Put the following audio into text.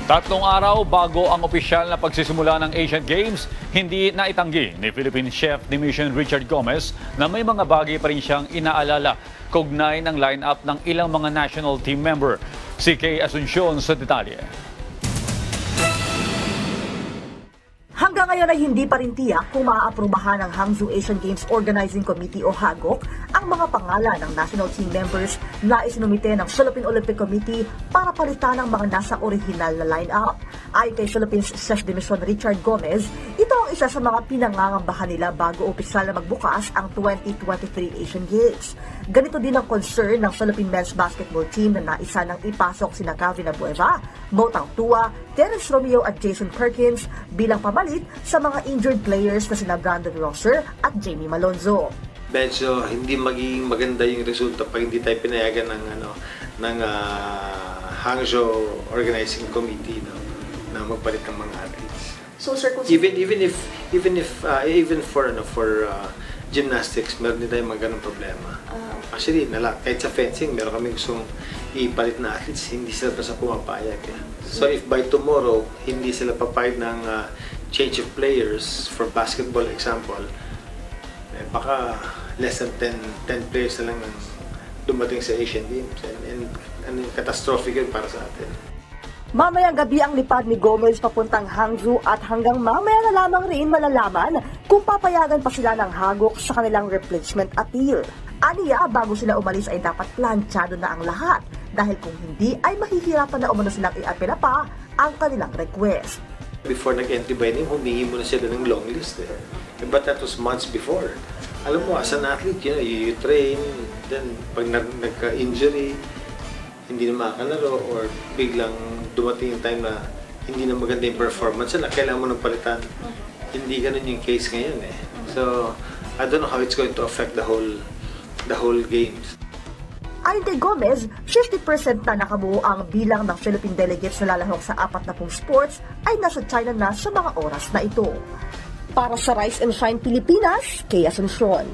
Tatlong araw bago ang opisyal na pagsisimula ng Asian Games, hindi naitanggi ni Philippine Chef Dimission Richard Gomez na may mga bagay pa rin siyang inaalala kaugnay ng lineup ng ilang mga national team member. Si Kay Asuncion sa detalye. Hanggang ngayon ay hindi pa rin tiyak kung maaaprubahan ng Hangzhou Asian Games Organizing Committee o HAGOC ang mga pangalan ng national team members na isinumite ng Philippine Olympic Committee para palitan ang mga nasa orihinal na lineup. Ayon kay Philippines Chef Dimission Richard Gomez, ito ang isa sa mga pinangangambahan nila bago opisyal na magbukas ang 2023 Asian Games. Ganito din ang concern ng Philippine Men's Basketball Team na naisa nang ipasok sina Calvin Abueva, Motang Tua, Terence Romeo at Jason Perkins bilang pamalit sa mga injured players na sina Brandon Rosser at Jamie Malonzo. Medyo hindi magiging maganda yung resulta pag hindi tayo pinayagan ng Hangzhou Organizing Committee na magpalit ng mga athletes. So sir, even for gymnastics, meron din tayong mga ganong problema. Actually, kahit sa fencing, meron kami gustong ipalit na athletes, hindi sila basta pumapayag. So if by tomorrow, hindi sila papayag ng change of players, for basketball example, baka less than 10 players na lang dumating sa Asian Games. And catastrophic yun para sa atin. Mamayang gabi ang lipad ni Gomez papuntang Hangzhou at hanggang mamaya na lamang rin malalaman kung papayagan pa sila ng HAGOC sa kanilang replacement appeal. Aniya, bago sila umalis ay dapat planchado na ang lahat dahil kung hindi ay mahihirapan na umano silang i-apela pa ang kanilang request. Before nag-entry by name, humingi muna sila ng long list. But that was months before. Alam mo, as an athlete, you train, then pag nagka-injury, hindi na makakalaro or biglang dumating yung time na hindi na maganda yung performance na kailangan mo ng palitan. Hindi ganun yung case ngayon eh. So, I don't know how it's going to affect the whole games. Ayon kay Gomez, 50% na nakabuo ang bilang ng Philippine delegates na lalahok sa 40 sports ay nasa China na sa mga oras na ito. Para sa Rise and Shine Pilipinas, Kay Asuncion.